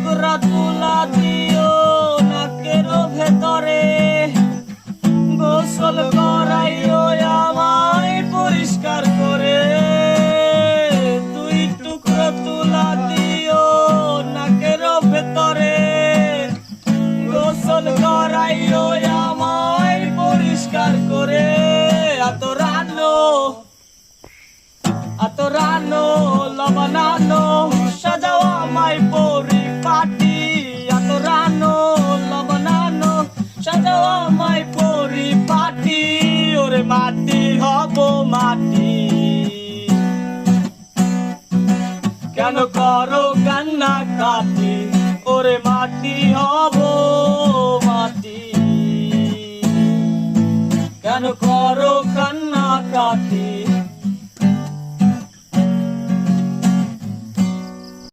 টুকরা তুলা দিও নাকের ভেতরে, গোসল করাইও আমায় পরিষ্কার করে। দুই টুকরা তুলা দিও নাকের ভেতরে, গোসল করাইও আমায় পরিষ্কার করে। আতরানো লবণানো সাজাও আমায় পরিপাটি। আতরানো লবণানো সাজাও আমায় পরিপাটি। ওরে মাটি হব মাটি, কেন করো কান্না কাটি? ওরে মাটি হব মাটি, কেন করো কান্না কাটি?